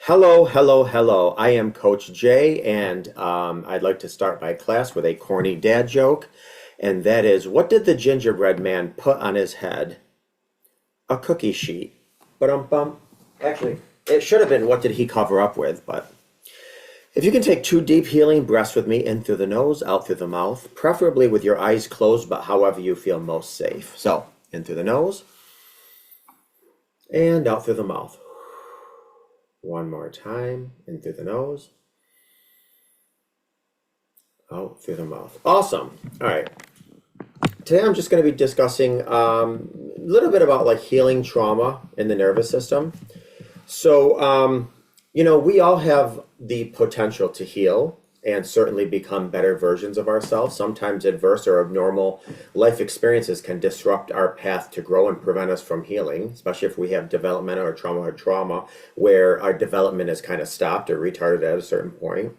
Hello, hello, hello. I am Coach Jay, and I'd like to start my class with a corny dad joke, and that is, what did the gingerbread man put on his head? A cookie sheet. But bum. Actually, it should have been, what did he cover up with? But if you can take two deep healing breaths with me, in through the nose, out through the mouth, preferably with your eyes closed, but however you feel most safe. So, in through the nose and out through the mouth. One more time, in through the nose, out through the mouth. Awesome. All right. Today I'm just going to be discussing a little bit about like healing trauma in the nervous system. So, we all have the potential to heal and certainly become better versions of ourselves. Sometimes adverse or abnormal life experiences can disrupt our path to grow and prevent us from healing, especially if we have developmental or trauma where our development is kind of stopped or retarded at a certain point.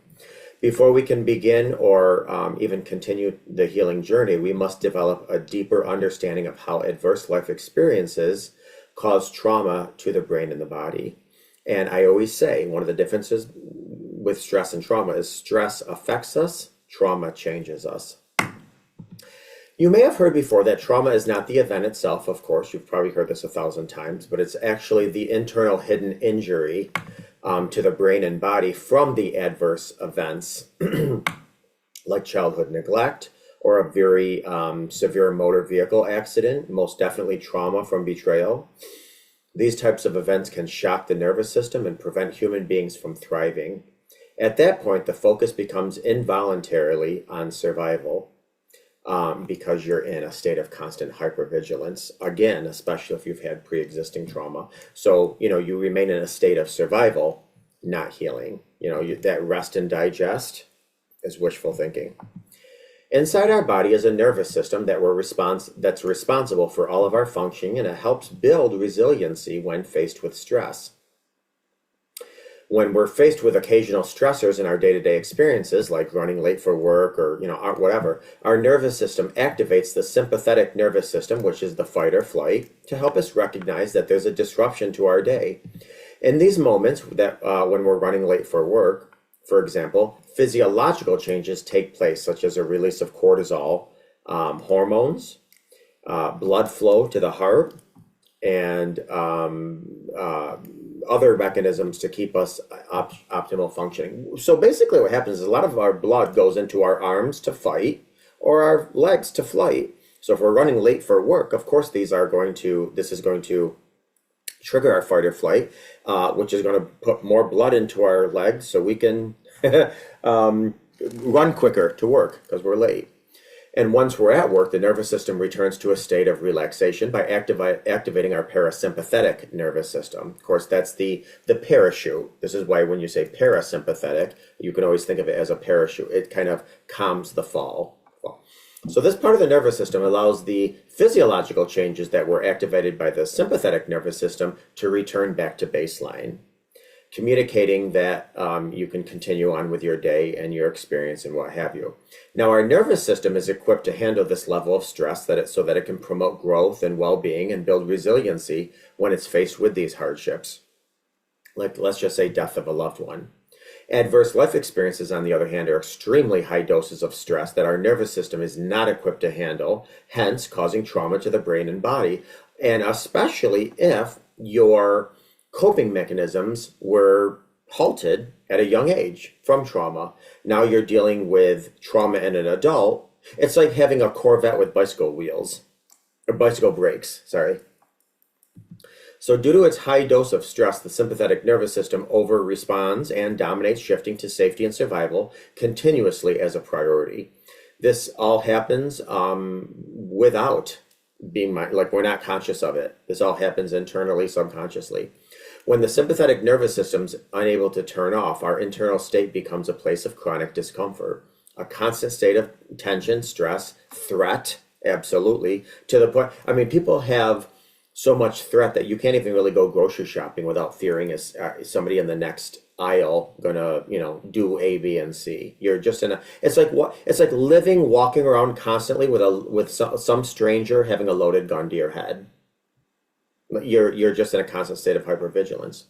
Before we can begin or even continue the healing journey, we must develop a deeper understanding of how adverse life experiences cause trauma to the brain and the body. And I always say one of the differences with stress and trauma is stress affects us, trauma changes us. You may have heard before that trauma is not the event itself, of course, you've probably heard this 1,000 times, but it's actually the internal hidden injury to the brain and body from the adverse events, like childhood neglect or a very severe motor vehicle accident, most definitely trauma from betrayal. These types of events can shock the nervous system and prevent human beings from thriving. At that point, the focus becomes involuntarily on survival because you're in a state of constant hypervigilance, again, especially if you've had pre-existing trauma. So, you remain in a state of survival, not healing. That rest and digest is wishful thinking. Inside our body is a nervous system that's responsible for all of our functioning, and it helps build resiliency when faced with stress. When we're faced with occasional stressors in our day-to-day experiences, like running late for work or whatever, our nervous system activates the sympathetic nervous system, which is the fight or flight, to help us recognize that there's a disruption to our day. In these moments that when we're running late for work, for example, physiological changes take place, such as a release of cortisol, hormones, blood flow to the heart, and other mechanisms to keep us optimal functioning. So basically what happens is a lot of our blood goes into our arms to fight or our legs to flight. So if we're running late for work, of course this is going to trigger our fight or flight, which is going to put more blood into our legs so we can run quicker to work because we're late. And once we're at work, the nervous system returns to a state of relaxation by activating our parasympathetic nervous system. Of course, that's the parachute. This is why when you say parasympathetic, you can always think of it as a parachute. It kind of calms the fall. So this part of the nervous system allows the physiological changes that were activated by the sympathetic nervous system to return back to baseline, communicating that you can continue on with your day and your experience and what have you. Now, our nervous system is equipped to handle this level of stress so that it can promote growth and well-being and build resiliency when it's faced with these hardships, like let's just say death of a loved one. Adverse life experiences, on the other hand, are extremely high doses of stress that our nervous system is not equipped to handle, hence causing trauma to the brain and body, and especially if your coping mechanisms were halted at a young age from trauma. Now you're dealing with trauma in an adult. It's like having a Corvette with bicycle wheels, or bicycle brakes, sorry. So due to its high dose of stress, the sympathetic nervous system over-responds and dominates, shifting to safety and survival continuously as a priority. This all happens without being like we're not conscious of it. This all happens internally, subconsciously. When the sympathetic nervous system's unable to turn off, our internal state becomes a place of chronic discomfort, a constant state of tension, stress, threat, absolutely, to the point, people have so much threat that you can't even really go grocery shopping without fearing is somebody in the next aisle gonna do A, B, and C. You're just it's like walking around constantly with some stranger having a loaded gun to your head. You're just in a constant state of hypervigilance.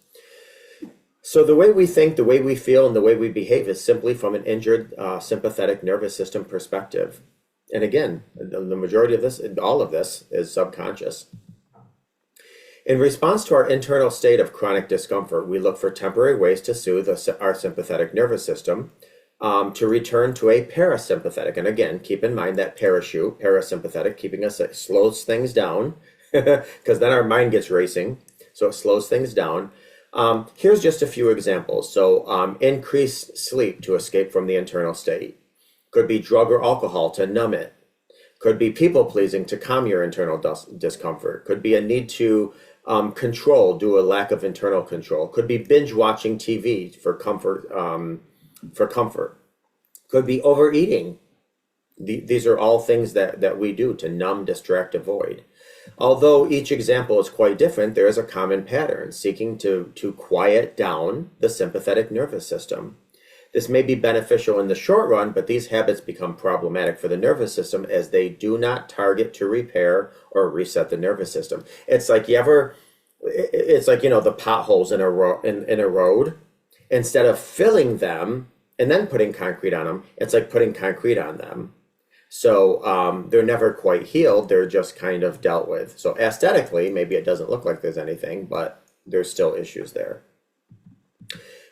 So the way we think, the way we feel, and the way we behave is simply from an injured sympathetic nervous system perspective. And again, the majority of this, all of this, is subconscious. In response to our internal state of chronic discomfort, we look for temporary ways to soothe our sympathetic nervous system to return to a parasympathetic. And again, keep in mind that parachute, parasympathetic, keeping us, it slows things down because then our mind gets racing. So it slows things down. Here's just a few examples. So increased sleep to escape from the internal state. Could be drug or alcohol to numb it. Could be people pleasing to calm your internal discomfort. Could be a need to control due to a lack of internal control. Could be binge watching TV for comfort. Could be overeating. These are all things that we do to numb, distract, avoid. Although each example is quite different, there is a common pattern, seeking to quiet down the sympathetic nervous system. This may be beneficial in the short run, but these habits become problematic for the nervous system as they do not target to repair or reset the nervous system. It's like the potholes in a road. Instead of filling them and then putting concrete on them, it's like putting concrete on them. So they're never quite healed. They're just kind of dealt with. So aesthetically, maybe it doesn't look like there's anything, but there's still issues there.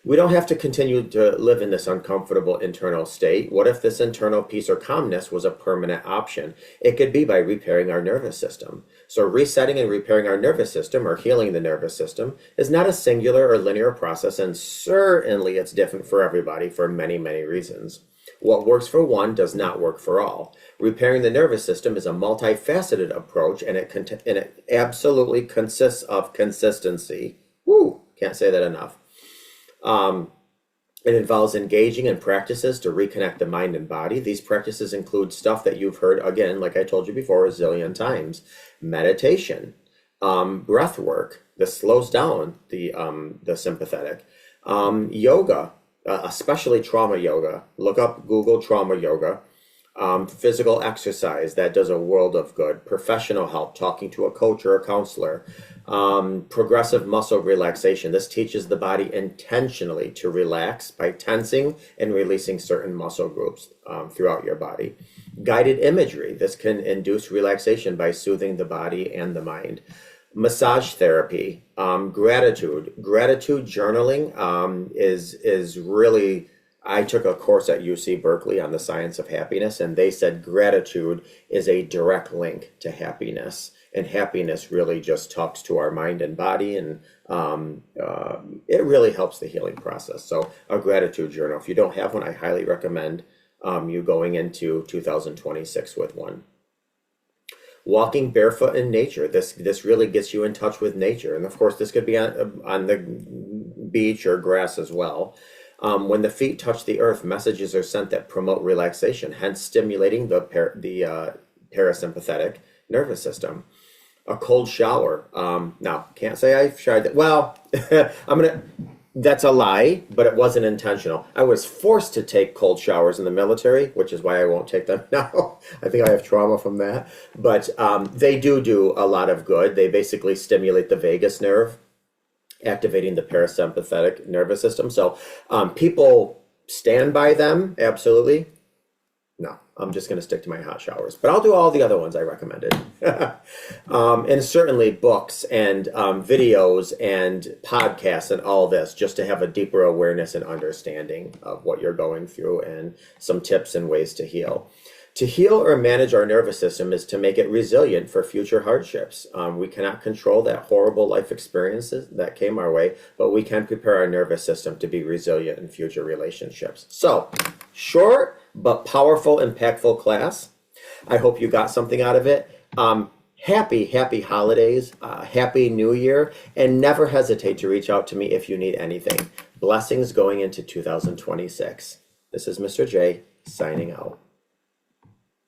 We don't have to continue to live in this uncomfortable internal state. What if this internal peace or calmness was a permanent option? It could be by repairing our nervous system. So resetting and repairing our nervous system, or healing the nervous system, is not a singular or linear process, and certainly it's different for everybody for many, many reasons. What works for one does not work for all. Repairing the nervous system is a multifaceted approach, and it absolutely consists of consistency. Woo! Can't say that enough. It involves engaging in practices to reconnect the mind and body. These practices include stuff that you've heard, again, like I told you before, a zillion times. Meditation, breath work. This slows down the sympathetic. Yoga, especially trauma yoga. Look up Google trauma yoga. Physical exercise, that does a world of good. Professional help, talking to a coach or a counselor. Progressive muscle relaxation. This teaches the body intentionally to relax by tensing and releasing certain muscle groups throughout your body. Guided imagery. This can induce relaxation by soothing the body and the mind. Massage therapy. Gratitude journaling is really... I took a course at UC Berkeley on the science of happiness, and they said gratitude is a direct link to happiness. And happiness really just talks to our mind and body, and it really helps the healing process. So a gratitude journal. If you don't have one, I highly recommend you going into 2026 with one. Walking barefoot in nature. This really gets you in touch with nature. And of course, this could be on the beach or grass as well. When the feet touch the earth, messages are sent that promote relaxation, hence stimulating the parasympathetic nervous system. A cold shower. Now, can't say I've tried that. Well, that's a lie, but it wasn't intentional. I was forced to take cold showers in the military, which is why I won't take them now. I think I have trauma from that. But they do a lot of good. They basically stimulate the vagus nerve, activating the parasympathetic nervous system. So people stand by them, absolutely. No, I'm just going to stick to my hot showers, but I'll do all the other ones I recommended. And certainly books and videos and podcasts and all this, just to have a deeper awareness and understanding of what you're going through and some tips and ways to heal. To heal or manage our nervous system is to make it resilient for future hardships. We cannot control that horrible life experiences that came our way, but we can prepare our nervous system to be resilient in future relationships. So, short but powerful, impactful class. I hope you got something out of it. Happy holidays, happy new year, and never hesitate to reach out to me if you need anything. Blessings going into 2026. This is Mr. J, signing out.